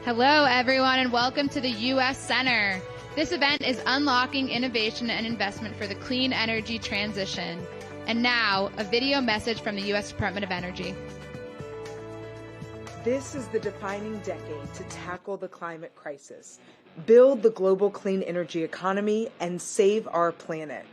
Hello, everyone, and welcome to the U.S. Center. This event is unlocking innovation and investment for the clean energy transition. And now, a video message from the U.S. Department of Energy. This is the defining decade to tackle the climate crisis, build the global clean energy economy, and save our planet.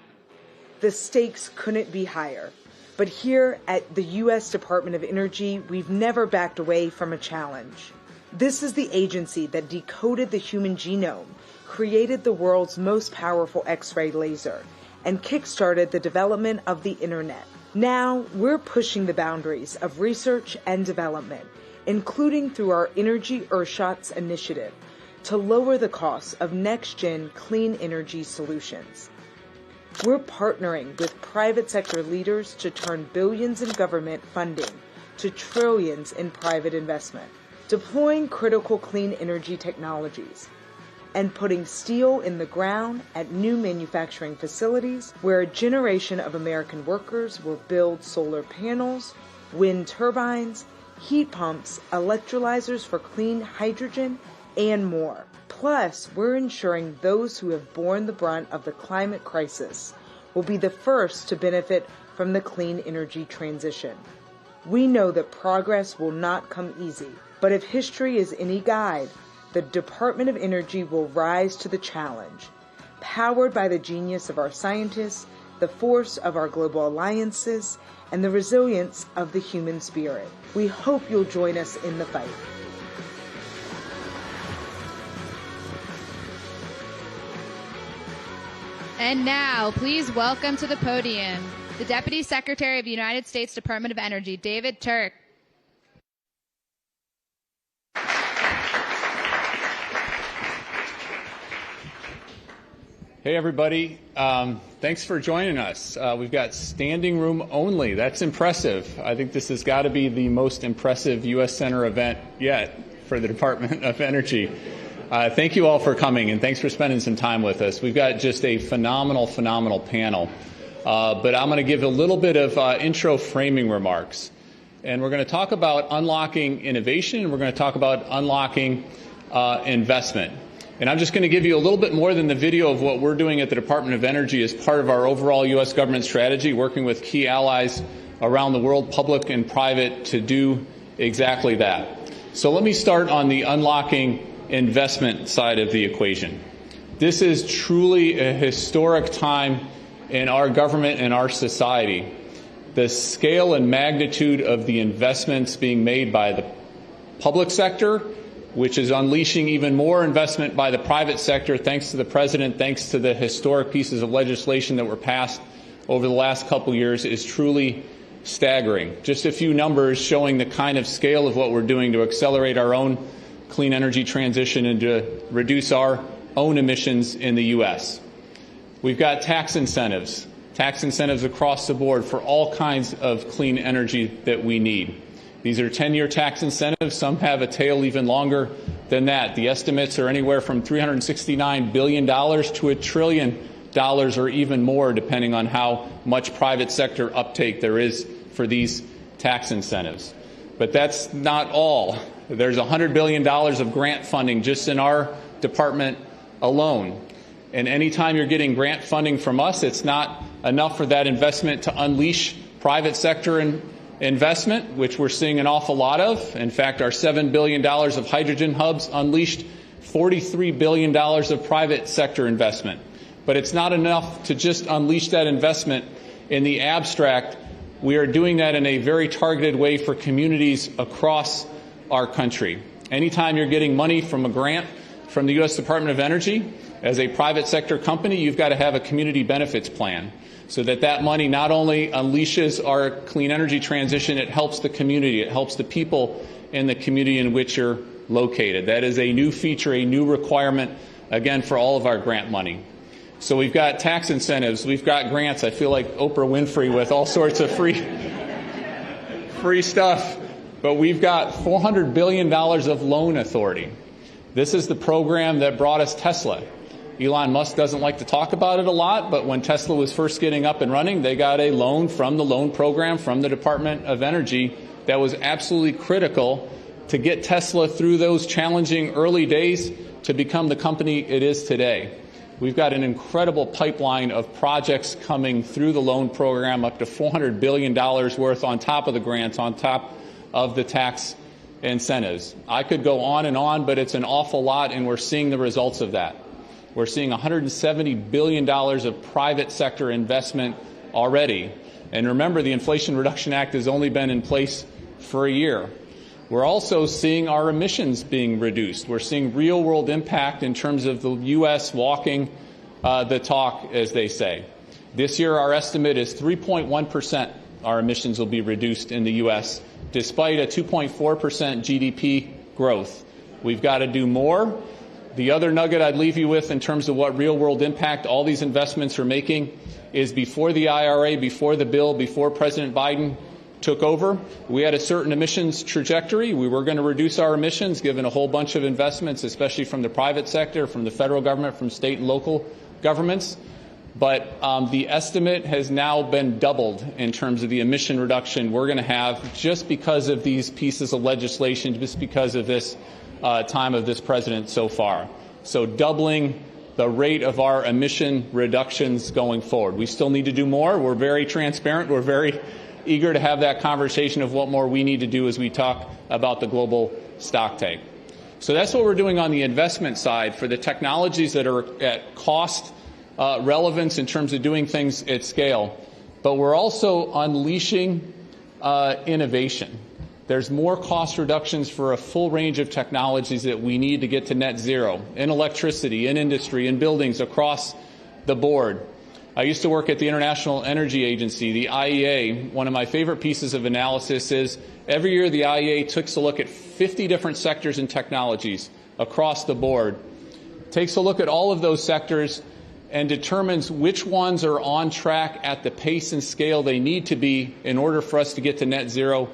The stakes couldn't be higher. But here at the U.S. Department of Energy, we've never backed away from a challenge. This is the agency that decoded the human genome, created the world's most powerful X-ray laser, and kickstarted the development of the internet. Now, we're pushing the boundaries of research and development, including through our Energy Earthshots initiative, to lower the costs of next-gen clean energy solutions. We're partnering with private sector leaders to turn billions in government funding to trillions in private investment, deploying critical clean energy technologies, and putting steel in the ground at new manufacturing facilities where a generation of American workers will build solar panels, wind turbines, heat pumps, electrolyzers for clean hydrogen, and more. Plus, we're ensuring those who have borne the brunt of the climate crisis will be the first to benefit from the clean energy transition. We know that progress will not come easy, but if history is any guide, the Department of Energy will rise to the challenge, powered by the genius of our scientists, the force of our global alliances, and the resilience of the human spirit. We hope you'll join us in the fight. And now, please welcome to the podium the Deputy Secretary of the United States Department of Energy, David Turk. Hey, everybody. Thanks for joining us. We've got standing room only. That's impressive. I think this has got to be the most impressive U.S. Center event yet for the Department of Energy. Thank you all for coming, and thanks for spending some time with us. We've got just a phenomenal panel. But I'm going to give a little bit of intro framing remarks. And we're going to talk about unlocking innovation, and we're going to talk about unlocking investment. And I'm just going to give you a little bit more than the video of what we're doing at the Department of Energy as part of our overall U.S. government strategy, working with key allies around the world, public and private, to do exactly that. So let me start on the unlocking investment side of the equation. This is truly a historic time in our government and our society. The scale and magnitude of the investments being made by the public sector, which is unleashing even more investment by the private sector, thanks to the President, thanks to the historic pieces of legislation that were passed over the last couple years, is truly staggering. Just a few numbers showing the kind of scale of what we're doing to accelerate our own clean energy transition and to reduce our own emissions in the U.S. We've got tax incentives across the board for all kinds of clean energy that we need. These are 10-year tax incentives. Some have a tail even longer than that. The estimates are anywhere from $369 billion to $1 trillion or even more, depending on how much private sector uptake there is for these tax incentives. But that's not all. There's $100 billion of grant funding just in our department alone. And anytime you're getting grant funding from us, it's not enough for that investment to unleash private sector investment, which we're seeing an awful lot of. In fact, our $7 billion of hydrogen hubs unleashed $43 billion of private sector investment. But it's not enough to just unleash that investment in the abstract. We are doing that in a very targeted way for communities across our country. Anytime you're getting money from a grant from the U.S. Department of Energy, as a private sector company, you've got to have a community benefits plan so that that money not only unleashes our clean energy transition, it helps the community, it helps the people in the community in which you're located. That is a new feature, a new requirement, again, for all of our grant money. So we've got tax incentives, we've got grants. I feel like Oprah Winfrey with all sorts of free stuff. But we've got $400 billion of loan authority. This is the program that brought us Tesla. Elon Musk doesn't like to talk about it a lot, but when Tesla was first getting up and running, they got a loan from the loan program from the Department of Energy that was absolutely critical to get Tesla through those challenging early days to become the company it is today. We've got an incredible pipeline of projects coming through the loan program, up to $400 billion worth on top of the grants, on top of the tax incentives. I could go on, but it's an awful lot, and we're seeing the results of that. We're seeing $170 billion of private sector investment already. And remember, the Inflation Reduction Act has only been in place for a year. We're also seeing our emissions being reduced. We're seeing real-world impact in terms of the U.S. walking the talk, as they say. This year, our estimate is 3.1% our emissions will be reduced in the U.S., despite a 2.4% GDP growth. We've got to do more. The other nugget I'd leave you with in terms of what real-world impact all these investments are making is before the IRA, before the bill, before President Biden took over, we had a certain emissions trajectory. We were going to reduce our emissions given a whole bunch of investments, especially from the private sector, from the federal government, from state and local governments. But the estimate has now been doubled in terms of the emission reduction we're going to have just because of these pieces of legislation, just because of this time of this president so far. So doubling the rate of our emission reductions going forward. We still need to do more. We're very transparent. We're very eager to have that conversation of what more we need to do as we talk about the global stock take. So that's what we're doing on the investment side for the technologies that are at cost relevance in terms of doing things at scale. But we're also unleashing innovation. There's more cost reductions for a full range of technologies that we need to get to net zero in electricity, in industry, in buildings across the board. I used to work at the International Energy Agency, the IEA. One of my favorite pieces of analysis is every year the IEA takes a look at 50 different sectors and technologies across the board, takes a look at all of those sectors and determines which ones are on track at the pace and scale they need to be in order for us to get to net zero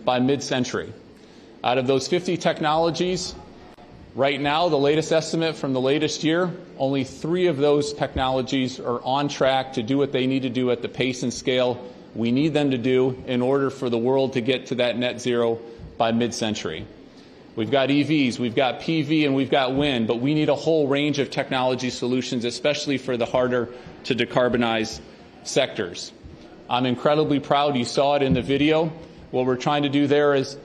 by mid-century. Out of those 50 technologies, right now, the latest estimate from the latest year, only 3 of those technologies are on track to do what they need to do at the pace and scale we need them to do in order for the world to get to that net zero by mid-century. We've got EVs, we've got PV, and we've got wind, but we need a whole range of technology solutions, especially for the harder to decarbonize sectors. I'm incredibly proud. You saw it in the video. What we're trying to do there is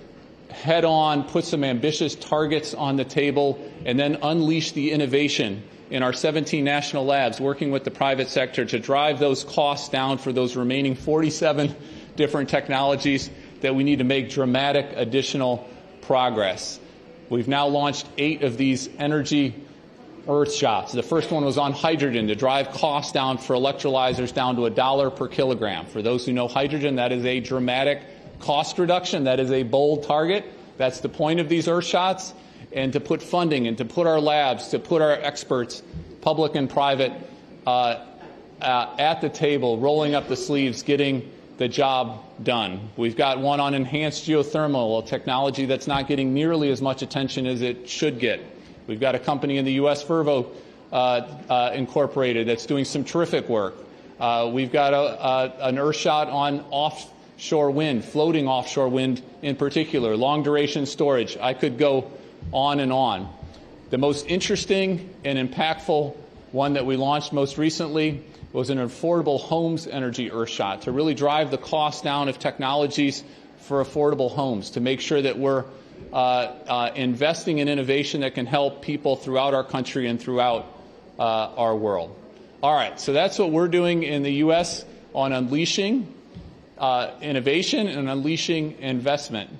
head on, put some ambitious targets on the table, and then unleash the innovation in our 17 national labs, working with the private sector to drive those costs down for those remaining 47 different technologies that we need to make dramatic additional progress. We've now launched 8 of these energy earth shots. The first one was on hydrogen to drive costs down for electrolyzers down to $1 per kilogram. For those who know hydrogen, that is a dramatic cost reduction. That is a bold target. That's the point of these earth shots. And to put funding and to put our labs, to put our experts, public and private, at the table, rolling up the sleeves, getting the job done. We've got one on enhanced geothermal, a technology that's not getting nearly as much attention as it should get. We've got a company in the U.S., Fervo Incorporated, that's doing some terrific work. We've got an earth shot on offshore wind, floating offshore wind in particular, long duration storage. I could go on and on. The most interesting and impactful one that we launched most recently was an affordable homes energy earthshot to really drive the cost down of technologies for affordable homes, to make sure that we're investing in innovation that can help people throughout our country and throughout our world. All right, so that's what we're doing in the U.S. on unleashing innovation and unleashing investment.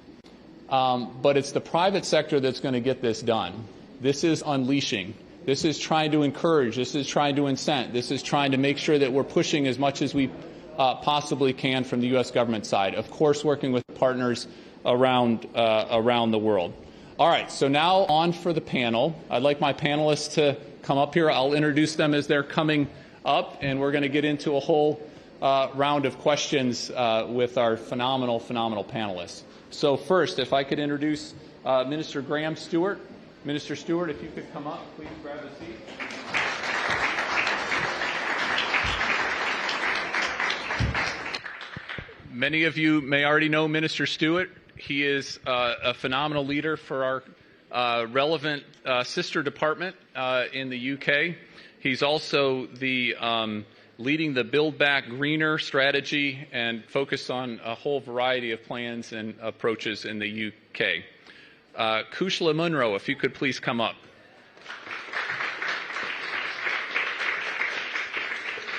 But it's the private sector that's going to get this done. This is unleashing. This is trying to encourage. This is trying to incent. This is trying to make sure that we're pushing as much as we possibly can from the U.S. government side. Of course, working with partners around the world. All right, so now on for the panel. I'd like my panelists to come up here. I'll introduce them as they're coming up, and we're going to get into a whole round of questions with our phenomenal panelists. So first, if I could introduce Minister Graham Stewart. Minister Stewart, if you could come up, please grab a seat. Many of you may already know Minister Stewart. He is a phenomenal leader for our relevant sister department in the UK. He's also the leading the Build Back Greener strategy and focused on a whole variety of plans and approaches in the UK. Kushla Munro, if you could please come up.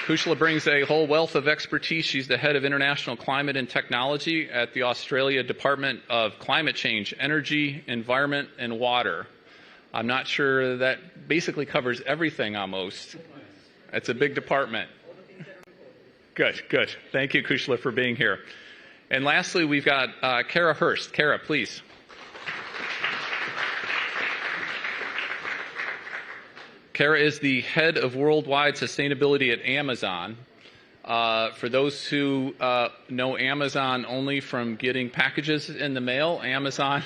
Kushla brings a whole wealth of expertise. She's the head of international climate and technology at the Australia Department of Climate Change, Energy, Environment, and Water. I'm not sure that basically covers everything almost. It's a big department. Good, good. Thank you, Kushla, for being here. And lastly, we've got Kara Hurst. Kara, please. Kara is the head of worldwide sustainability at Amazon. For those who know Amazon only from getting packages in the mail, Amazon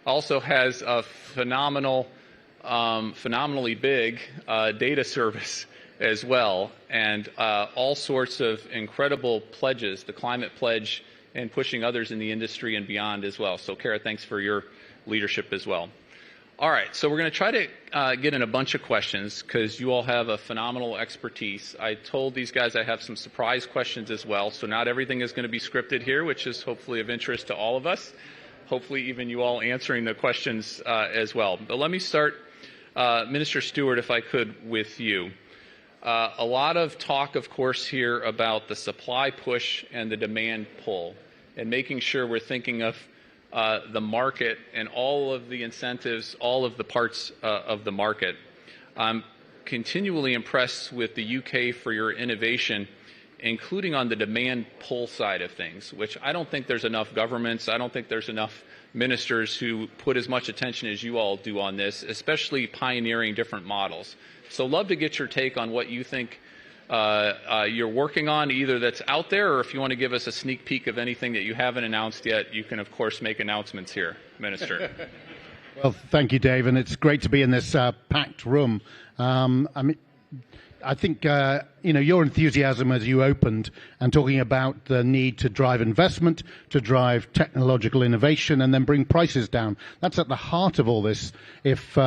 also has a phenomenally big data service as well, and all sorts of incredible pledges, the climate pledge, and pushing others in the industry and beyond as well. So, Kara, thanks for your leadership as well. All right, so we're going to try to get in a bunch of questions because you all have a phenomenal expertise. I told these guys I have some surprise questions as well, so not everything is going to be scripted here, which is hopefully of interest to all of us, hopefully even you all answering the questions as well. But let me start, Minister Stewart, if I could, with you. A lot of talk, of course, here about the supply push and the demand pull and making sure we're thinking of the market and all of the incentives, all of the parts of the market. I'm continually impressed with the UK for your innovation, including on the demand pull side of things, which I don't think there's enough governments, I don't think there's enough ministers who put as much attention as you all do on this, especially pioneering different models. So love to get your take on what you think you're working on, either that's out there, or if you want to give us a sneak peek of anything that you haven't announced yet, you can, of course, make announcements here, Minister. Well, thank you, Dave, and it's great to be in this packed room. I think, your enthusiasm as you opened and talking about the need to drive investment, to drive technological innovation, and then bring prices down. That's at the heart of all this. If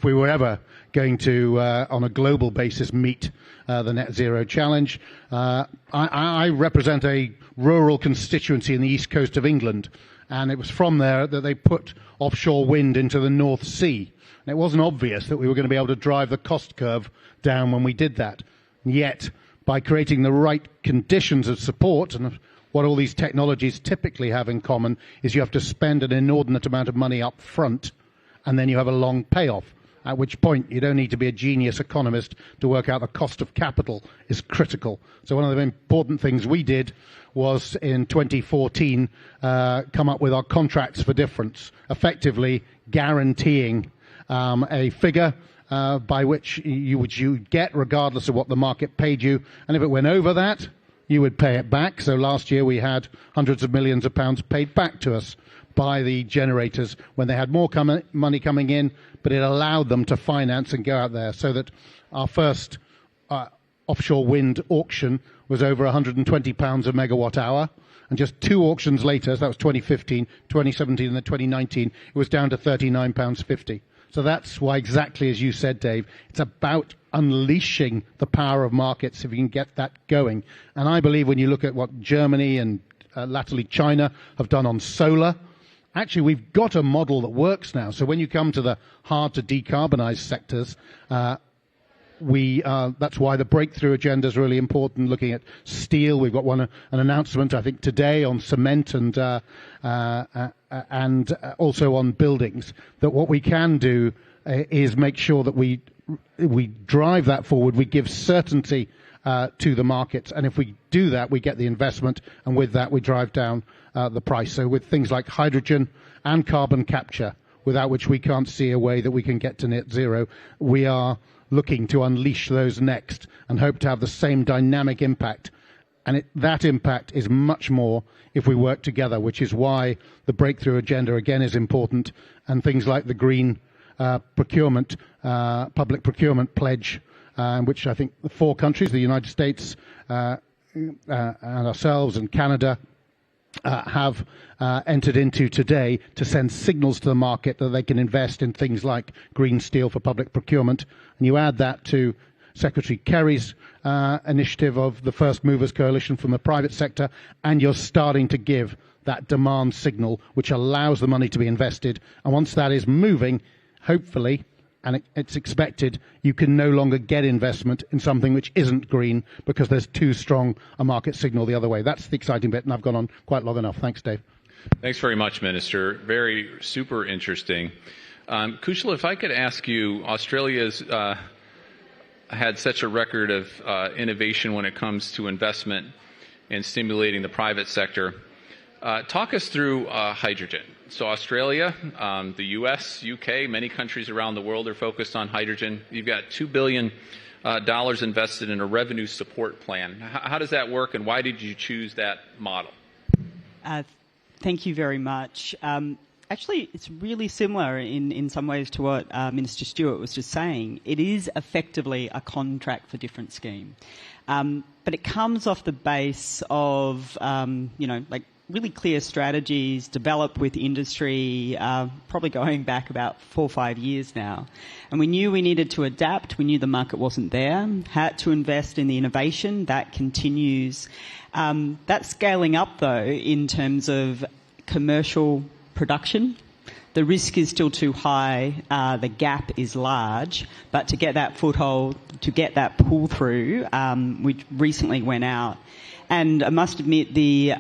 we were ever going to, on a global basis, meet the net zero challenge. I represent a rural constituency in the east coast of England, and it was from there that they put offshore wind into the North Sea. And it wasn't obvious that we were going to be able to drive the cost curve down when we did that. And yet, by creating the right conditions of support, and what all these technologies typically have in common is you have to spend an inordinate amount of money up front, and then you have a long payoff. At which point you don't need to be a genius economist to work out the cost of capital is critical. So one of the important things we did was in 2014 come up with our contracts for difference, effectively guaranteeing a figure by which you would get regardless of what the market paid you, and if it went over that, you would pay it back. So last year we had hundreds of millions of pounds paid back to us by the generators when they had more money coming in, but it allowed them to finance and go out there, so that our first offshore wind auction was over £120 a megawatt hour, and just 2 auctions later, so that was 2015, 2017 and then 2019, it was down to £39.50. So that's why, exactly as you said, Dave, it's about unleashing the power of markets if you can get that going. And I believe when you look at what Germany and latterly China have done on solar, actually, we've got a model that works now. So when you come to the hard-to-decarbonize sectors, that's why the breakthrough agenda is really important. Looking at steel, we've got an announcement, I think, today on cement and also on buildings. That what we can do is make sure that we drive that forward. We give certainty to the markets, and if we do that, we get the investment, and with that, we drive down the price. So with things like hydrogen and carbon capture, without which we can't see a way that we can get to net zero, we are looking to unleash those next and hope to have the same dynamic impact. And that impact is much more if we work together, which is why the breakthrough agenda again is important, and things like the green procurement, public procurement pledge, which I think the 4 countries, the United States and ourselves and Canada, have entered into today to send signals to the market that they can invest in things like green steel for public procurement. And you add that to Secretary Kerry's initiative of the First Movers Coalition from the private sector, and you're starting to give that demand signal which allows the money to be invested. And once that is moving, hopefully, and it's expected, you can no longer get investment in something which isn't green because there's too strong a market signal the other way. That's the exciting bit, and I've gone on quite long enough. Thanks, Dave. Thanks very much, Minister. Very super interesting. Kushla, if I could ask you, Australia's had such a record of innovation when it comes to investment and stimulating the private sector. Talk us through hydrogen. So Australia, the U.S., U.K., many countries around the world are focused on hydrogen. You've got $2 billion invested in a revenue support plan. How does that work, and why did you choose that model? Thank you very much. Actually, it's really similar in some ways to what Minister Stewart was just saying. It is effectively a contract for different scheme. But it comes off the base of, like really clear strategies developed with industry, probably going back about 4 or 5 years now. And we knew we needed to adapt. We knew the market wasn't there. Had to invest in the innovation. That continues. That's scaling up, though, in terms of commercial production. The risk is still too high. The gap is large. But to get that foothold, to get that pull-through, we recently went out. And I must admit the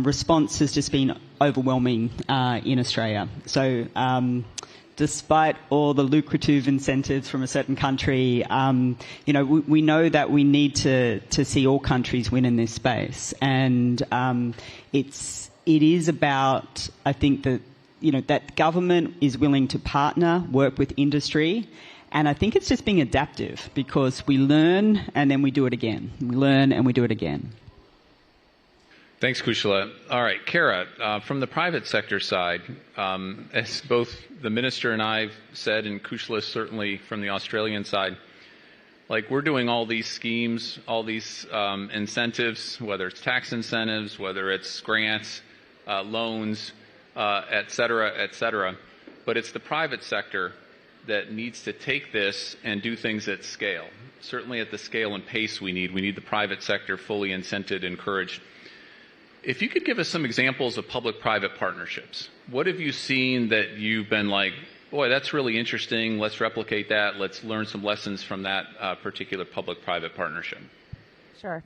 response has just been overwhelming in Australia. So despite all the lucrative incentives from a certain country, we know that we need to see all countries win in this space. And it is about, I think, that government is willing to partner, work with industry. And I think it's just being adaptive because we learn and then we do it again. We learn and we do it again. Thanks, Kushla. All right, Kara, from the private sector side, as both the minister and I've said, and Kushla certainly from the Australian side, like we're doing all these schemes, all these incentives, whether it's tax incentives, whether it's grants, loans, et cetera, but it's the private sector that needs to take this and do things at scale. Certainly at the scale and pace we need the private sector fully incented, encouraged. If you could give us some examples of public-private partnerships, what have you seen that you've been like, boy, that's really interesting, let's replicate that, let's learn some lessons from that particular public-private partnership? Sure.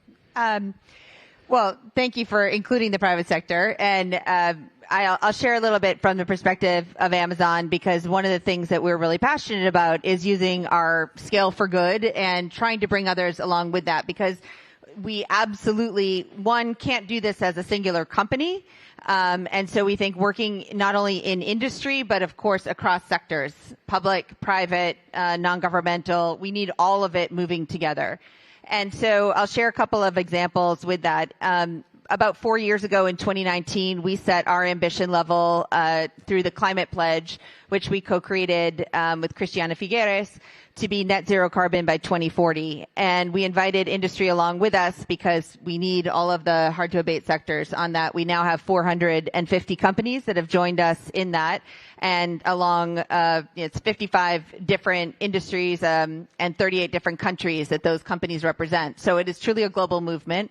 Well, thank you for including the private sector. And I'll share a little bit from the perspective of Amazon, because one of the things that we're really passionate about is using our scale for good and trying to bring others along with that, because we absolutely, can't do this as a singular company. And so we think working not only in industry, but of course across sectors, public, private, non-governmental, we need all of it moving together. And so I'll share a couple of examples with that. About 4 years ago in 2019, we set our ambition level through the Climate Pledge, which we co-created with Cristiana Figueres, to be net zero carbon by 2040. And we invited industry along with us because we need all of the hard to abate sectors on that. We now have 450 companies that have joined us in that. And along, it's 55 different industries and 38 different countries that those companies represent. So it is truly a global movement.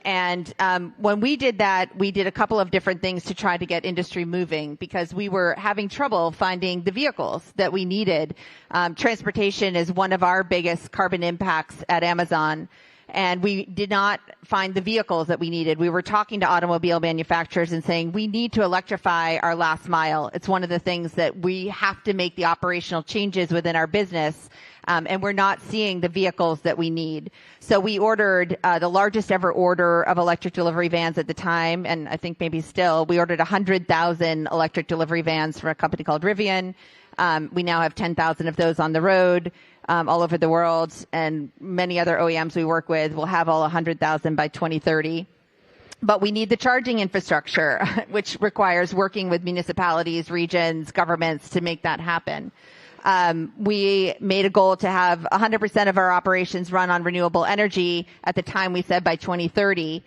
And when we did that, we did a couple of different things to try to get industry moving, because we were having trouble finding the vehicles that we needed. Transportation is one of our biggest carbon impacts at Amazon, and we did not find the vehicles that we needed. We were talking to automobile manufacturers and saying, we need to electrify our last mile. It's one of the things that we have to make the operational changes within our business. And we're not seeing the vehicles that we need. So we ordered the largest ever order of electric delivery vans at the time, and I think maybe still. We ordered 100,000 electric delivery vans from a company called Rivian. We now have 10,000 of those on the road all over the world, and many other OEMs we work with will have all 100,000 by 2030. But we need the charging infrastructure, which requires working with municipalities, regions, governments to make that happen. We made a goal to have 100% of our operations run on renewable energy. At the time, we said by 2030.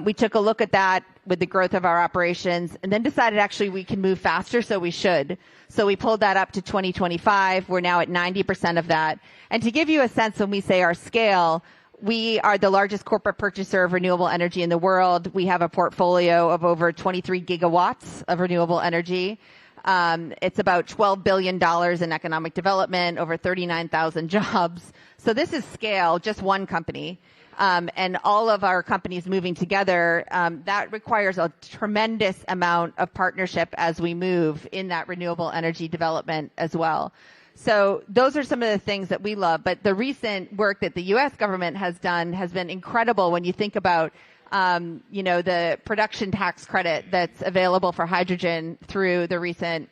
We took a look at that with the growth of our operations and then decided actually we can move faster, so we should. So we pulled that up to 2025. We're now at 90% of that. And to give you a sense, when we say our scale, we are the largest corporate purchaser of renewable energy in the world. We have a portfolio of over 23 gigawatts of renewable energy. It's about $12 billion in economic development, over 39,000 jobs. So this is scale, just one company. And all of our companies moving together, that requires a tremendous amount of partnership as we move in that renewable energy development as well. So those are some of the things that we love. But the recent work that the U.S. government has done has been incredible when you think about the production tax credit that's available for hydrogen through the recent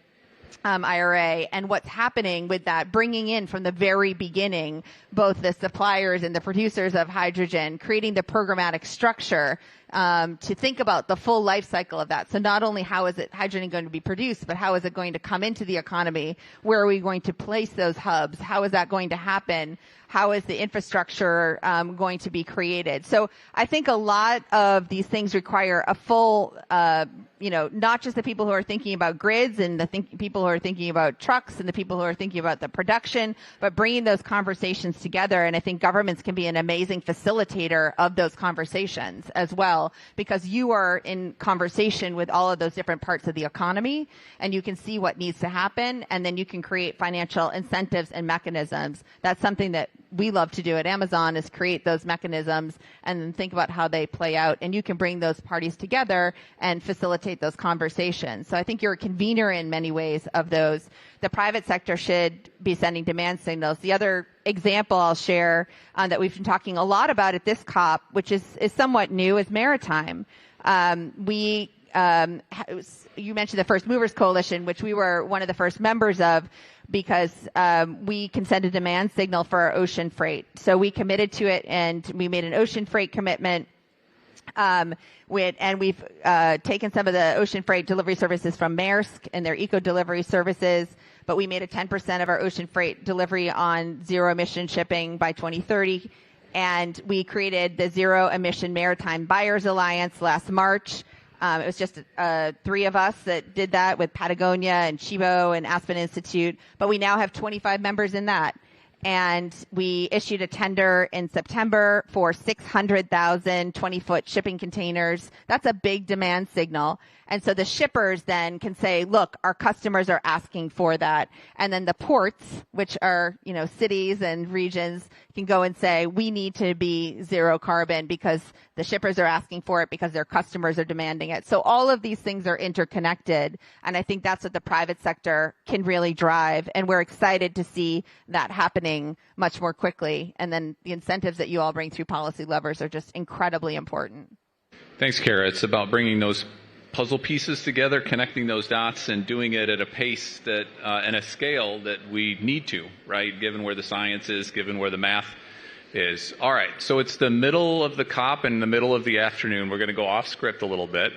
IRA, and what's happening with that, bringing in from the very beginning both the suppliers and the producers of hydrogen, creating the programmatic structure to think about the full life cycle of that. So not only how is hydrogen going to be produced, but how is it going to come into the economy? Where are we going to place those hubs? How is that going to happen? How is the infrastructure going to be created? So I think a lot of these things require a full, not just the people who are thinking about grids and the people who are thinking about trucks and the people who are thinking about the production, but bringing those conversations together. And I think governments can be an amazing facilitator of those conversations as well, because you are in conversation with all of those different parts of the economy, and you can see what needs to happen, and then you can create financial incentives and mechanisms. That's something that we love to do at Amazon, is create those mechanisms and then think about how they play out. And you can bring those parties together and facilitate those conversations. So I think you're a convener in many ways of those. The private sector should be sending demand signals. The other example I'll share that we've been talking a lot about at this COP, which is somewhat new, is maritime. You mentioned the First Movers Coalition, which we were one of the first members of, because we can send a demand signal for our ocean freight. So we committed to it, and we made an ocean freight commitment. And we've taken some of the ocean freight delivery services from Maersk and their eco delivery services, but we made a 10% of our ocean freight delivery on zero emission shipping by 2030. And we created the Zero Emission Maritime Buyers Alliance last March. It was just 3 of us that did that, with Patagonia and Chibo and Aspen Institute, but we now have 25 members in that. And we issued a tender in September for 600,000 20-foot shipping containers. That's a big demand signal. And so the shippers then can say, look, our customers are asking for that. And then the ports, which are, cities and regions, can go and say, we need to be zero carbon because the shippers are asking for it, because their customers are demanding it. So all of these things are interconnected. And I think that's what the private sector can really drive. And we're excited to see that happening much more quickly. And then the incentives that you all bring through policy levers are just incredibly important. Thanks, Kara. It's about bringing those puzzle pieces together, connecting those dots, and doing it at a pace that and a scale that we need to, right, given where the science is, given where the math is. All right, so it's the middle of the COP and the middle of the afternoon. We're going to go off script a little bit.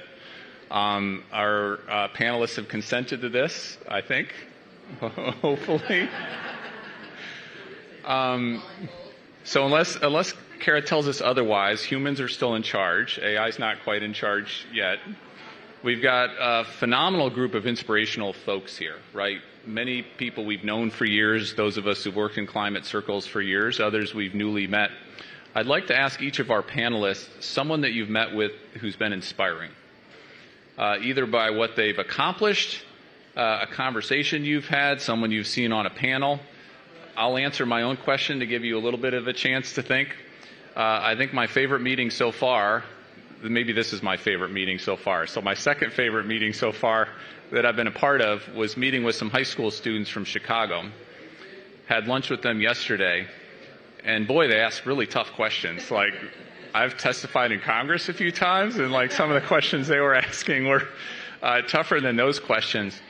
Our panelists have consented to this, I think, hopefully. So unless Kara tells us otherwise, humans are still in charge. AI's not quite in charge yet. We've got a phenomenal group of inspirational folks here, right? Many people we've known for years, those of us who've worked in climate circles for years, others we've newly met. I'd like to ask each of our panelists someone that you've met with who's been inspiring, either by what they've accomplished, a conversation you've had, someone you've seen on a panel. I'll answer my own question to give you a little bit of a chance to think. I think my favorite meeting so far, maybe this is my favorite meeting so far. So my second favorite meeting so far that I've been a part of was meeting with some high school students from Chicago. Had lunch with them yesterday, and boy, they asked really tough questions. Like, I've testified in Congress a few times, and like some of the questions they were asking were tougher than those questions.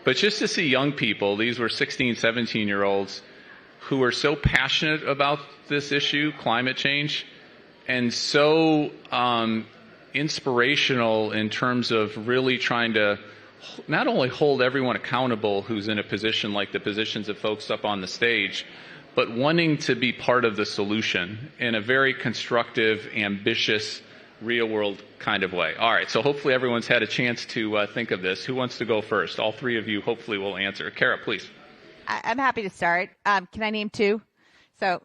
But just to see young people, these were 16, 17-year-olds, who are so passionate about this issue, climate change, and so inspirational in terms of really trying to not only hold everyone accountable who's in a position like the positions of folks up on the stage, but wanting to be part of the solution in a very constructive, ambitious real-world kind of way. All right, so hopefully everyone's had a chance to think of this. Who wants to go first? All three of you hopefully will answer. Kara, please. I'm happy to start. Can I name two? So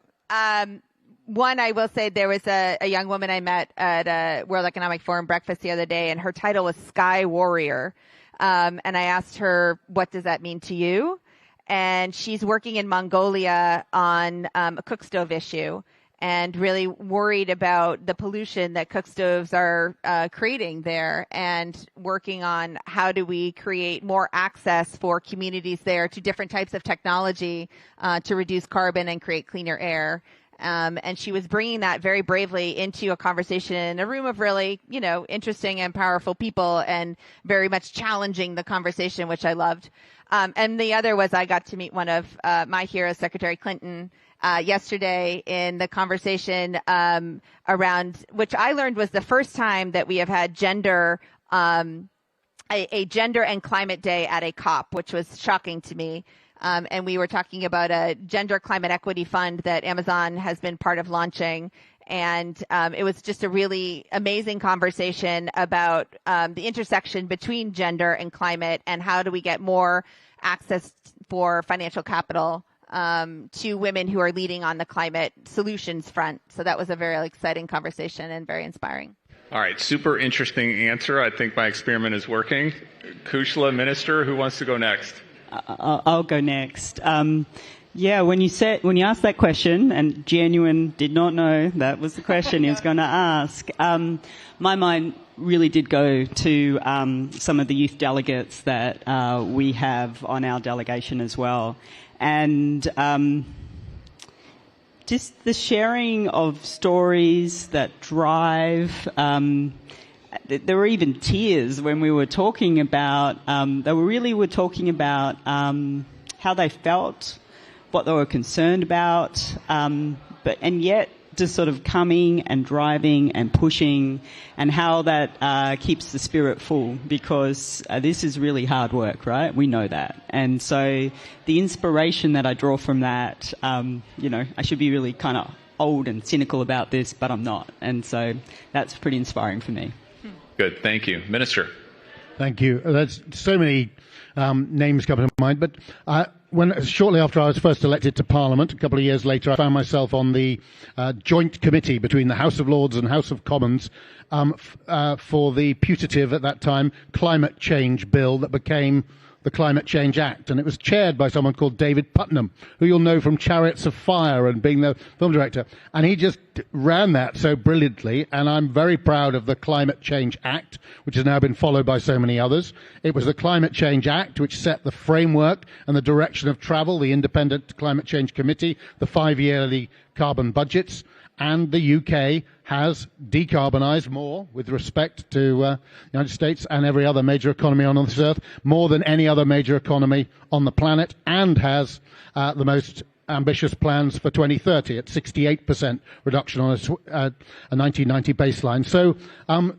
one, I will say there was a young woman I met at a World Economic Forum breakfast the other day, and her title was Sky Warrior. And I asked her, what does that mean to you? And she's working in Mongolia on a cook stove issue and really worried about the pollution that cook stoves are creating there, and working on how do we create more access for communities there to different types of technology to reduce carbon and create cleaner air. And she was bringing that very bravely into a conversation in a room of really, interesting and powerful people, and very much challenging the conversation, which I loved. And the other was I got to meet one of my heroes, Secretary Clinton, yesterday in the conversation around, which I learned was the first time that we have had gender, a gender and climate day at a COP, which was shocking to me. And we were talking about a gender climate equity fund that Amazon has been part of launching. And it was just a really amazing conversation about the intersection between gender and climate, and how do we get more access for financial capital to women who are leading on the climate solutions front. So that was a very exciting conversation and very inspiring. All right, super interesting answer. I think my experiment is working. Kushla, Minister, who wants to go next? I'll go next. Yeah, when you asked that question, and Genuine did not know that was the question he was going to ask, my mind really did go to some of the youth delegates that we have on our delegation as well. And just the sharing of stories that drive, there were even tears when we were talking about, they were talking about how they felt, what they were concerned about, and yet just sort of coming and driving and pushing, and how that keeps the spirit full, because this is really hard work, right? We know that. And so the inspiration that I draw from that, I should be really kind of old and cynical about this, but I'm not. And so that's pretty inspiring for me. Good, thank you. Minister. Thank you. There's so many names coming to mind, but shortly after I was first elected to Parliament, a couple of years later, I found myself on the joint committee between the House of Lords and House of Commons for the putative, at that time, climate change bill that became the Climate Change Act, and it was chaired by someone called David Putnam, who you'll know from Chariots of Fire and being the film director, and he just ran that so brilliantly, and I'm very proud of the Climate Change Act, which has now been followed by so many others. It was the Climate Change Act which set the framework and the direction of travel, the Independent Climate Change Committee, the 5-yearly carbon budgets, and the UK has decarbonised more with respect to the United States and every other major economy on this earth, more than any other major economy on the planet, and has the most ambitious plans for 2030 at 68% reduction on a 1990 baseline. So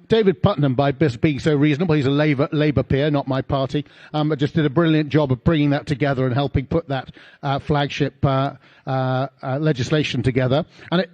David Putnam, by being so reasonable, he's a Labour peer, not my party, but just did a brilliant job of bringing that together and helping put that flagship legislation together. And it,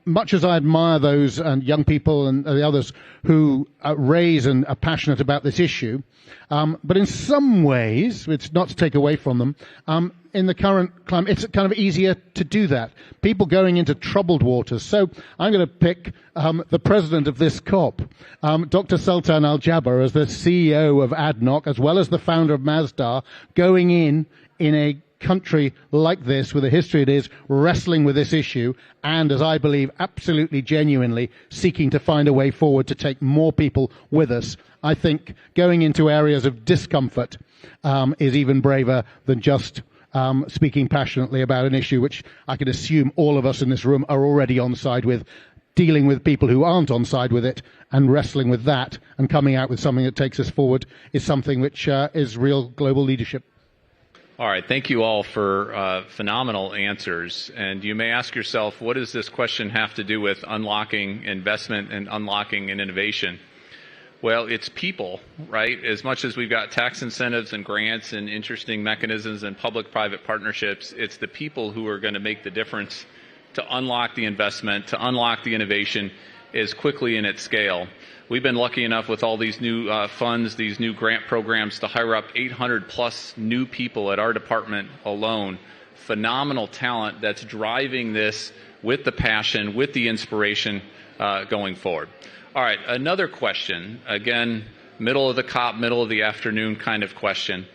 much as I admire those young people and the others who raise and are passionate about this issue, but in some ways, it's not to take away from them, in the current climate, it's kind of easier to do that. People going into troubled waters. So I'm going to pick the president of this COP, Dr. Sultan Al-Jaber, as the CEO of ADNOC, as well as the founder of Masdar, going in a country like this, with the history it is, wrestling with this issue, and, as I believe, absolutely genuinely seeking to find a way forward to take more people with us. I think going into areas of discomfort is even braver than just speaking passionately about an issue which I can assume all of us in this room are already on side with. Dealing with people who aren't on side with it and wrestling with that and coming out with something that takes us forward is something which is real global leadership. All right, thank you all for phenomenal answers. And you may ask yourself, what does this question have to do with unlocking investment and unlocking an innovation? Well, it's people, right? As much as we've got tax incentives and grants and interesting mechanisms and public-private partnerships, it's the people who are going to make the difference to unlock the investment, to unlock the innovation, as quickly and at scale. We've been lucky enough with all these new funds, these new grant programs, to hire up 800 plus new people at our department alone. Phenomenal talent that's driving this with the passion, with the inspiration going forward. All right, another question, again, middle of the COP, middle of the afternoon kind of question.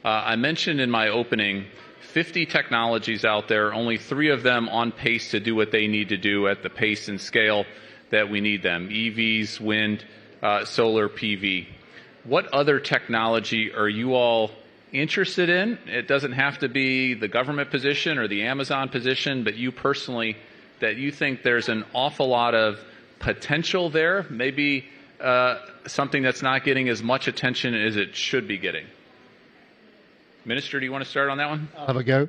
I mentioned in my opening 50 technologies out there, only 3 of them on pace to do what they need to do at the pace and scale that we need them: EVs, wind, solar, PV. What other technology are you all interested in? It doesn't have to be the government position or the Amazon position, but you personally, that you think there's an awful lot of potential there, maybe something that's not getting as much attention as it should be getting. Minister, do you want to start on that one? I'll have a go.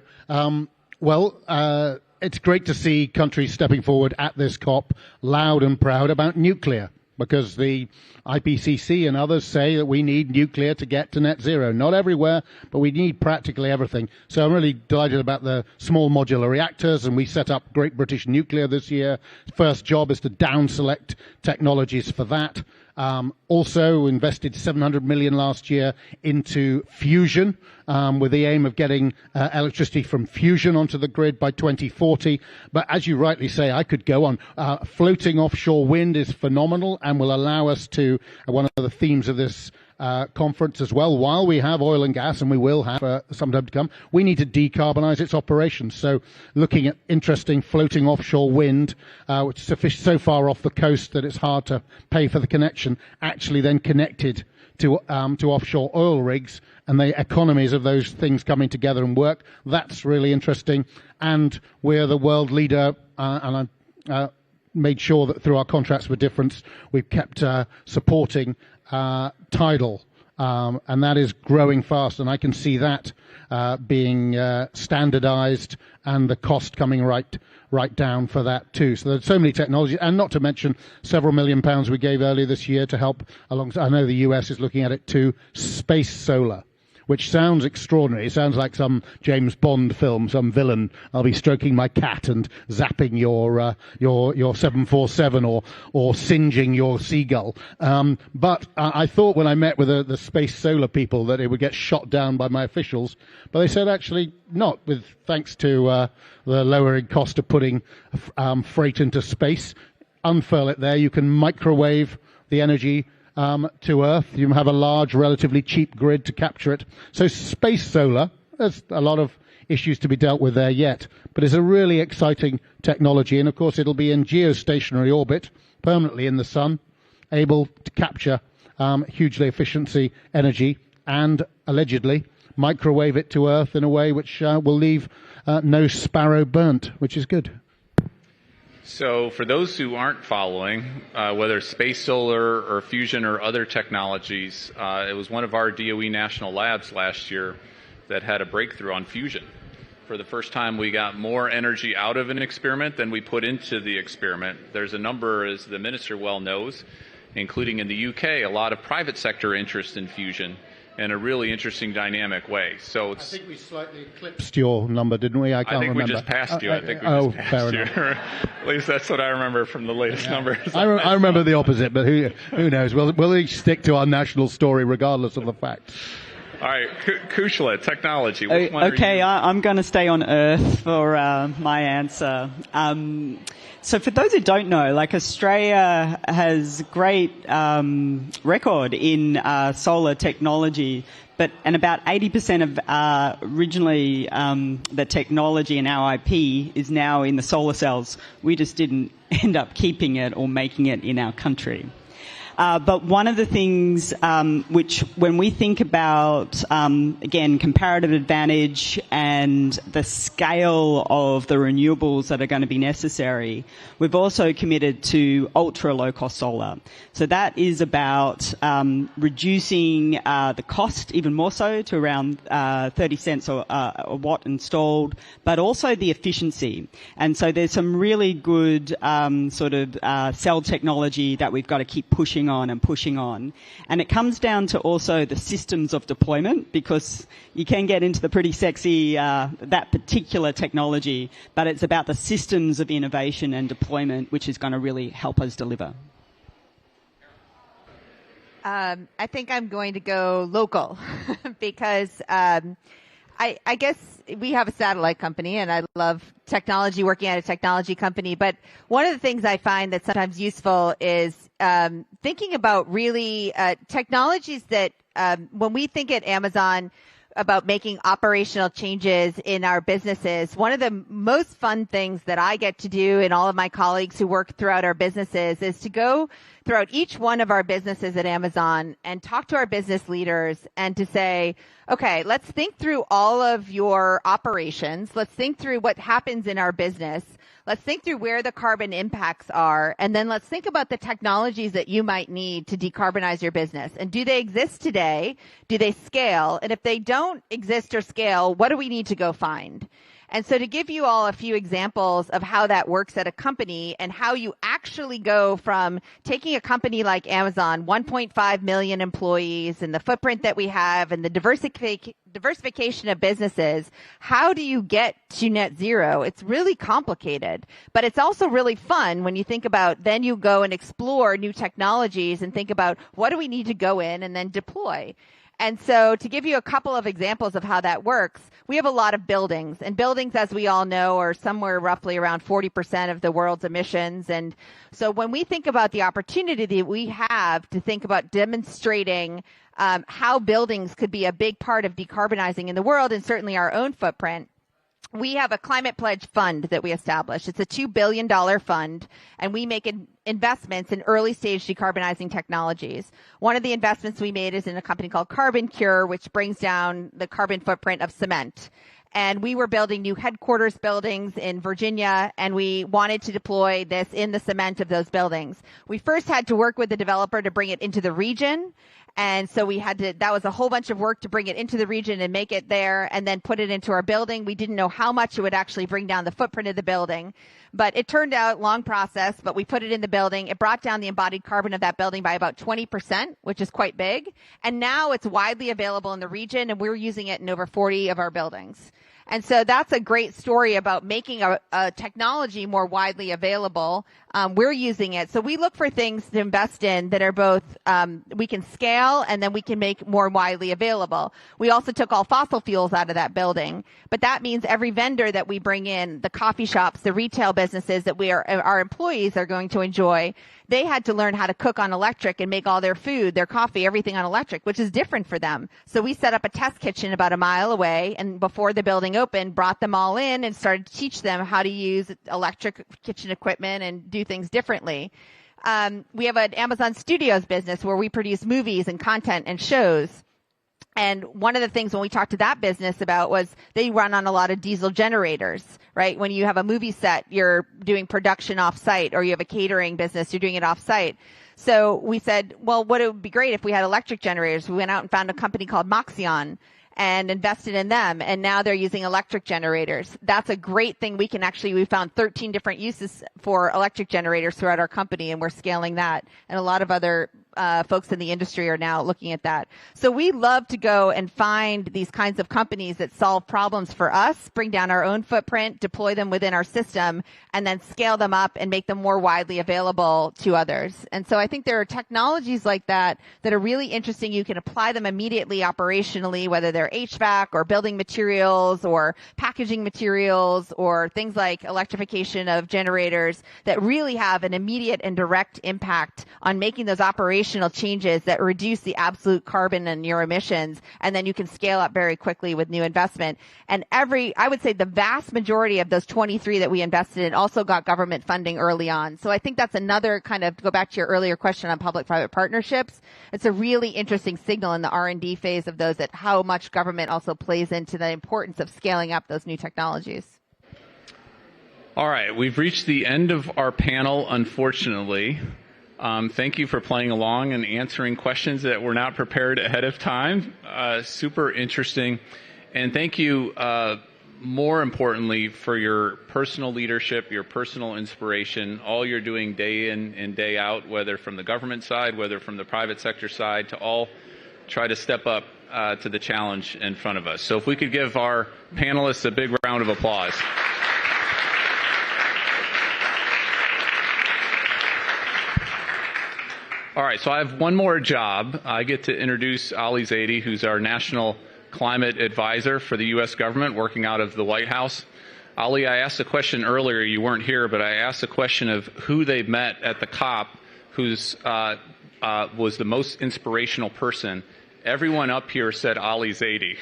It's great to see countries stepping forward at this COP, loud and proud about nuclear, because the IPCC and others say that we need nuclear to get to net zero. Not everywhere, but we need practically everything. So I'm really delighted about the small modular reactors, and we set up Great British Nuclear this year. First job is to down select technologies for that. Also invested 700 million last year into fusion, with the aim of getting electricity from fusion onto the grid by 2040. But as you rightly say, I could go on. Floating offshore wind is phenomenal and will allow us to, one of the themes of this conference as well, while we have oil and gas, and we will have for some time to come, we need to decarbonize its operations. So looking at interesting floating offshore wind, which is so far off the coast that it's hard to pay for the connection, actually then connected to offshore oil rigs, and the economies of those things coming together and work. That's really interesting. And we're the world leader, and I made sure that through our contracts for difference, we've kept supporting tidal, and that is growing fast, and I can see that being standardized and the cost coming right down for that too. So there's so many technologies, and not to mention several £1 million we gave earlier this year to help alongside, I know the US is looking at it too, space solar, which sounds extraordinary. It sounds like some James Bond film, some villain. I'll be stroking my cat and zapping your 747 or singeing your seagull. But I thought when I met with the space solar people that it would get shot down by my officials, but they said actually not, with thanks to the lowering cost of putting freight into space. Unfurl it there, you can microwave the energy to Earth. You have a large, relatively cheap grid to capture it. So space solar, there's a lot of issues to be dealt with there yet, but it's a really exciting technology. And of course, it'll be in geostationary orbit, permanently in the sun, able to capture hugely efficiency energy and allegedly microwave it to Earth in a way which will leave no sparrow burnt, which is good. So for those who aren't following, whether space solar or fusion or other technologies, it was one of our DOE national labs last year that had a breakthrough on fusion. For the first time, we got more energy out of an experiment than we put into the experiment. There's a number, as the minister well knows, including in the UK, a lot of private sector interest in fusion in a really interesting dynamic way. So it's, I think we slightly eclipsed your number, didn't we? I can't remember. We just passed you. I think we just passed you. At least that's what I remember from the latest numbers. I remember the opposite, but who knows? We'll each stick to our national story regardless of the facts. All right, Kushla, technology. Okay, I'm going to stay on Earth for my answer. So for those who don't know, like Australia has great record in solar technology, and about 80% of originally the technology in our IP is now in the solar cells. We just didn't end up keeping it or making it in our country. But one of the things which, when we think about, again, comparative advantage and the scale of the renewables that are going to be necessary, we've also committed to ultra-low-cost solar. So that is about reducing the cost even more so to around 30 cents a watt installed, but also the efficiency. And so there's some really good sort of cell technology that we've got to keep pushing pushing on and pushing on. And it comes down to also the systems of deployment, because you can get into the pretty sexy, that particular technology, but it's about the systems of innovation and deployment which is going to really help us deliver. I think I'm going to go local because I guess we have a satellite company and I love technology, working at a technology company. But one of the things I find that's sometimes useful is thinking about really technologies that when we think at Amazon about making operational changes in our businesses, one of the most fun things that I get to do and all of my colleagues who work throughout our businesses is to go throughout each one of our businesses at Amazon and talk to our business leaders and to say, okay, let's think through all of your operations. Let's think through what happens in our business. Let's think through where the carbon impacts are. And then let's think about the technologies that you might need to decarbonize your business. And do they exist today? Do they scale? And if they don't exist or scale, what do we need to go find? And so to give you all a few examples of how that works at a company and how you actually go from taking a company like Amazon, 1.5 million employees and the footprint that we have and the diversification of businesses, how do you get to net zero? It's really complicated, but it's also really fun when you think about then you go and explore new technologies and think about what do we need to go in and then deploy. And so to give you a couple of examples of how that works, we have a lot of buildings. And buildings, as we all know, are somewhere roughly around 40% of the world's emissions. And so when we think about the opportunity that we have to think about demonstrating how buildings could be a big part of decarbonizing in the world and certainly our own footprint, we have a climate pledge fund that we established. It's a $2 billion fund, and we make investments in early stage decarbonizing technologies. One of the investments we made is in a company called Carbon Cure, which brings down the carbon footprint of cement. And we were building new headquarters buildings in Virginia, and we wanted to deploy this in the cement of those buildings. We first had to work with the developer to bring it into the region. And so that was a whole bunch of work to bring it into the region and make it there and then put it into our building. We didn't know how much it would actually bring down the footprint of the building, but it turned out long process, but we put it in the building. It brought down the embodied carbon of that building by about 20%, which is quite big. And now it's widely available in the region and we're using it in over 40 of our buildings. And so that's a great story about making a technology more widely available. We're using it. So we look for things to invest in that are both we can scale and then we can make more widely available. We also took all fossil fuels out of that building. But that means every vendor that we bring in, the coffee shops, the retail businesses that our employees are going to enjoy, they had to learn how to cook on electric and make all their food, their coffee, everything on electric, which is different for them. So we set up a test kitchen about a mile away, and before the building opened, brought them all in and started to teach them how to use electric kitchen equipment and do things differently. We have an Amazon Studios business where we produce movies and content and shows. And one of the things when we talked to that business about was they run on a lot of diesel generators, right? When you have a movie set, you're doing production off-site, or you have a catering business, you're doing it off-site. So we said, well, what it would be great if we had electric generators. We went out and found a company called Moxion and invested in them, and now they're using electric generators. That's a great thing. We found 13 different uses for electric generators throughout our company, and we're scaling that. And a lot of other folks in the industry are now looking at that. So we love to go and find these kinds of companies that solve problems for us, bring down our own footprint, deploy them within our system, and then scale them up and make them more widely available to others. And so I think there are technologies like that that are really interesting. You can apply them immediately operationally, whether they're HVAC or building materials or packaging materials or things like electrification of generators that really have an immediate and direct impact on making those operational changes that reduce the absolute carbon and your emissions, and then you can scale up very quickly with new investment. And I would say the vast majority of those 23 that we invested in also got government funding early on. So I think that's another kind of, go back to your earlier question on public-private partnerships, it's a really interesting signal in the R&D phase of those that how much government also plays into the importance of scaling up those new technologies. All right, we've reached the end of our panel, unfortunately. Thank you for playing along and answering questions that were not prepared ahead of time. Super interesting. And thank you, more importantly, for your personal leadership, your personal inspiration, all you're doing day in and day out, whether from the government side, whether from the private sector side, to all try to step up to the challenge in front of us. So if we could give our panelists a big round of applause. All right, so I have one more job. I get to introduce Ali Zaidi, who's our National Climate Advisor for the U.S. government, working out of the White House. Ali, I asked a question earlier, you weren't here, but I asked a question of who they met at the COP, who's was the most inspirational person. Everyone up here said Ali Zaidi.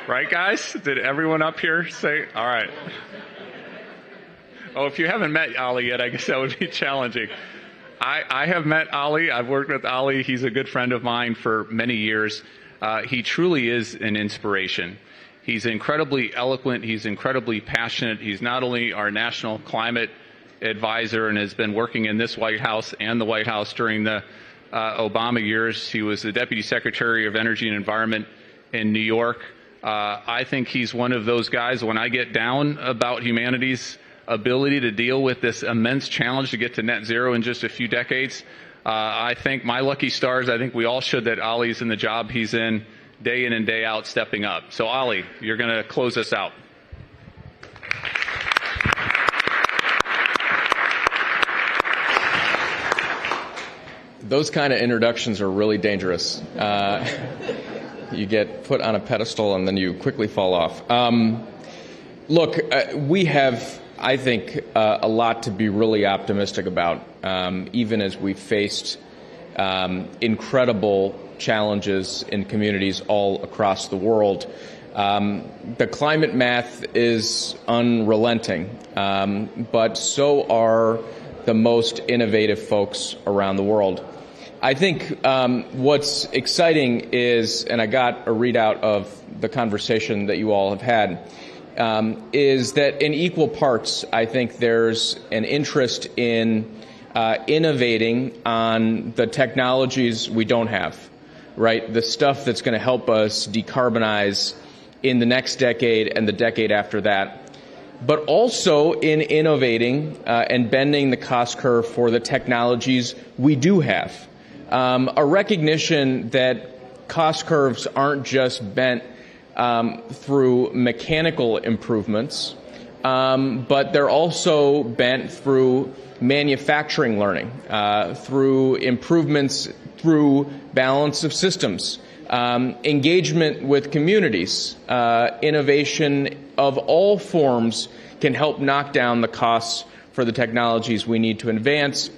Right, guys? Did everyone up here say? All right. Oh, if you haven't met Ali yet, I guess that would be challenging. I have met Ali. I've worked with Ali. He's a good friend of mine for many years. He truly is an inspiration. He's incredibly eloquent. He's incredibly passionate. He's not only our national climate advisor and has been working in this White House and the White House during the Obama years. He was the Deputy Secretary of Energy and Environment in New York. I think he's one of those guys, when I get down about humanity's ability to deal with this immense challenge to get to net zero in just a few decades, I think my lucky stars, I think we all should, that Ali's in the job he's in and day out, stepping up. So Ali, you're going to close us out. Those kind of introductions are really dangerous. You get put on a pedestal and then you quickly fall off. Look, we have, I think, a lot to be really optimistic about, even as we faced incredible challenges in communities all across the world. The climate math is unrelenting, but so are the most innovative folks around the world. I think what's exciting is, and I got a readout of the conversation that you all have had, is that in equal parts, I think there's an interest in innovating on the technologies we don't have, right? The stuff that's going to help us decarbonize in the next decade and the decade after that, but also in innovating and bending the cost curve for the technologies we do have. A recognition that cost curves aren't just bent through mechanical improvements, but they're also bent through manufacturing learning, through improvements through balance of systems, engagement with communities, innovation of all forms can help knock down the costs for the technologies we need to advance,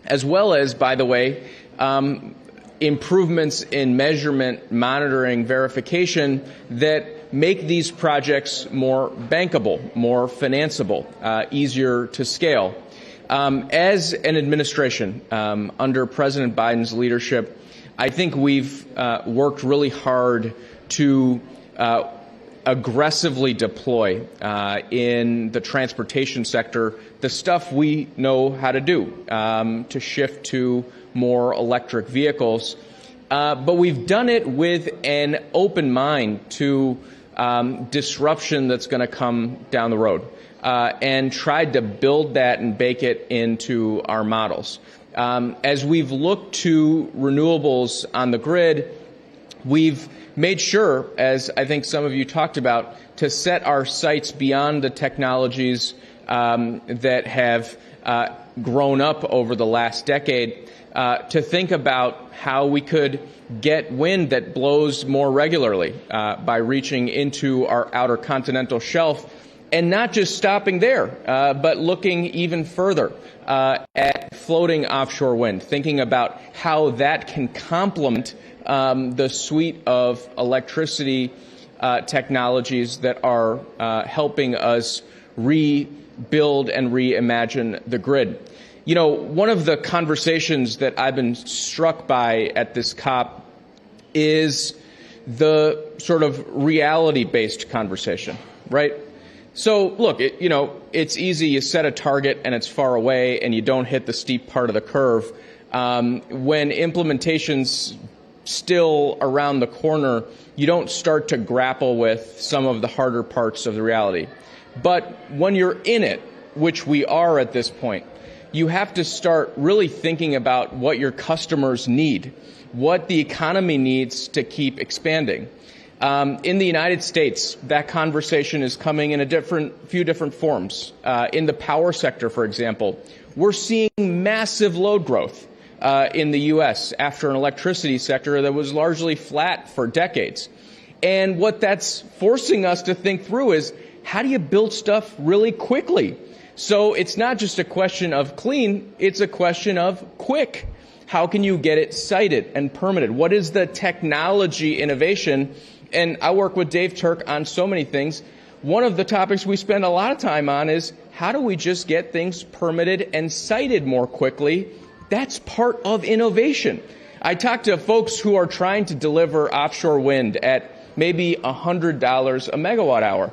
as well as, by the way, improvements in measurement, monitoring, verification that make these projects more bankable, more financeable, easier to scale. As an administration, under President Biden's leadership, I think we've worked really hard to aggressively deploy in the transportation sector the stuff we know how to do, to shift to more electric vehicles. But we've done it with an open mind to disruption that's going to come down the road, and tried to build that and bake it into our models. As we've looked to renewables on the grid, we've made sure, as I think some of you talked about, to set our sights beyond the technologies that have grown up over the last decade, to think about how we could get wind that blows more regularly by reaching into our outer continental shelf, and not just stopping there, but looking even further at floating offshore wind, thinking about how that can complement the suite of electricity technologies that are helping us rebuild and reimagine the grid. You know, one of the conversations that I've been struck by at this COP is the sort of reality-based conversation, right? So, look, it's easy. You set a target and it's far away and you don't hit the steep part of the curve. When implementations still around the corner, you don't start to grapple with some of the harder parts of the reality. But when you're in it, which we are at this point, you have to start really thinking about what your customers need, what the economy needs to keep expanding. In the United States, that conversation is coming in a few different forms. In the power sector, for example, we're seeing massive load growth in the U.S. after an electricity sector that was largely flat for decades. And what that's forcing us to think through is, how do you build stuff really quickly? So it's not just a question of clean, it's a question of quick. How can you get it sited and permitted? What is the technology innovation? And I work with Dave Turk on so many things. One of the topics we spend a lot of time on is, how do we just get things permitted and sited more quickly? That's part of innovation. I talk to folks who are trying to deliver offshore wind at maybe $100 a megawatt hour.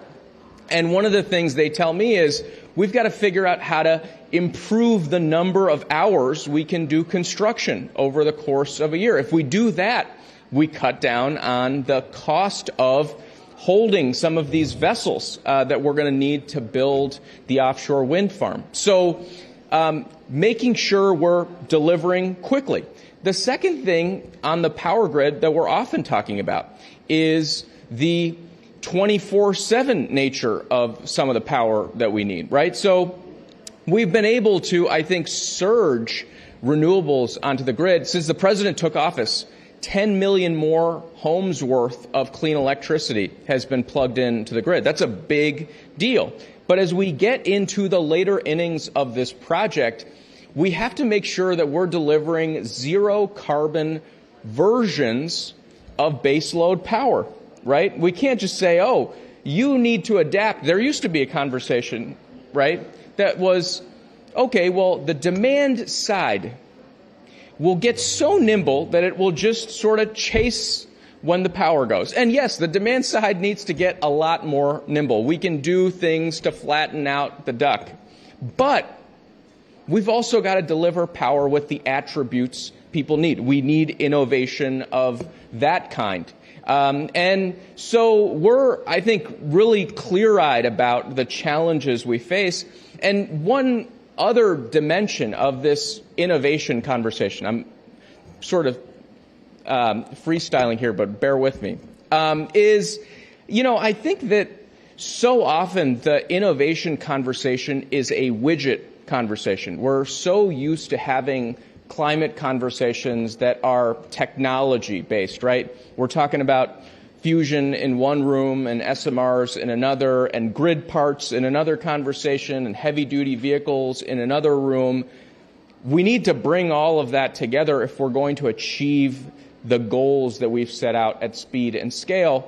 And one of the things they tell me is, we've got to figure out how to improve the number of hours we can do construction over the course of a year. If we do that, we cut down on the cost of holding some of these vessels that we're going to need to build the offshore wind farm. So making sure we're delivering quickly. The second thing on the power grid that we're often talking about is the 24/7 nature of some of the power that we need, right? So we've been able to, I think, surge renewables onto the grid. Since the president took office, 10 million more homes worth of clean electricity has been plugged into the grid. That's a big deal. But as we get into the later innings of this project, we have to make sure that we're delivering zero carbon versions of baseload power, right? We can't just say, oh, you need to adapt. There used to be a conversation, right, that was, okay, well, the demand side will get so nimble that it will just sort of chase when the power goes. And yes, the demand side needs to get a lot more nimble. We can do things to flatten out the duck. But we've also got to deliver power with the attributes people need. We need innovation of that kind. And so we're, I think, really clear-eyed about the challenges we face. And one other dimension of this innovation conversation, I'm sort of freestyling here, but bear with me, is, I think that so often the innovation conversation is a widget conversation. We're so used to having climate conversations that are technology-based, right? We're talking about fusion in one room and SMRs in another, and grid parts in another conversation, and heavy-duty vehicles in another room. We need to bring all of that together if we're going to achieve the goals that we've set out at speed and scale.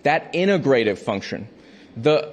That integrative function, the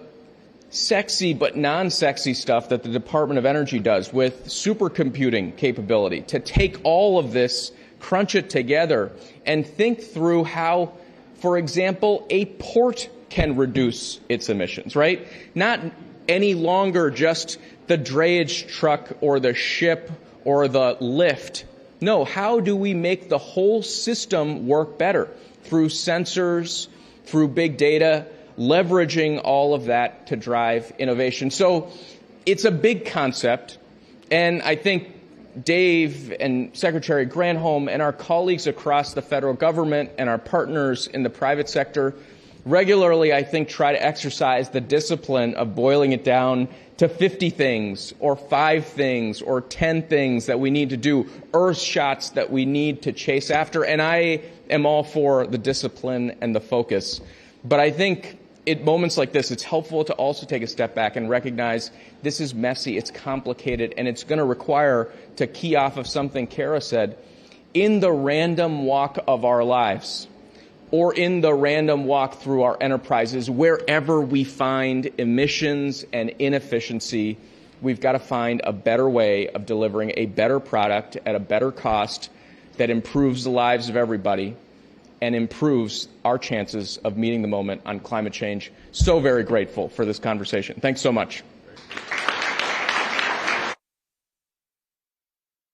sexy but non-sexy stuff that the Department of Energy does with supercomputing capability, to take all of this, crunch it together, and think through how, for example, a port can reduce its emissions, right? Not any longer just the drayage truck or the ship or the lift. No, how do we make the whole system work better through sensors, through big data, leveraging all of that to drive innovation? So it's a big concept, and I think Dave and Secretary Granholm and our colleagues across the federal government and our partners in the private sector regularly, I think, try to exercise the discipline of boiling it down to 50 things or 5 things or 10 things that we need to do, earth shots that we need to chase after. And I am all for the discipline and the focus. But I think at moments like this, it's helpful to also take a step back and recognize this is messy, it's complicated, and it's going to require, to key off of something Kara said, in the random walk of our lives, or in the random walk through our enterprises, wherever we find emissions and inefficiency, we've got to find a better way of delivering a better product at a better cost that improves the lives of everybody and improves our chances of meeting the moment on climate change. So very grateful for this conversation. Thanks so much.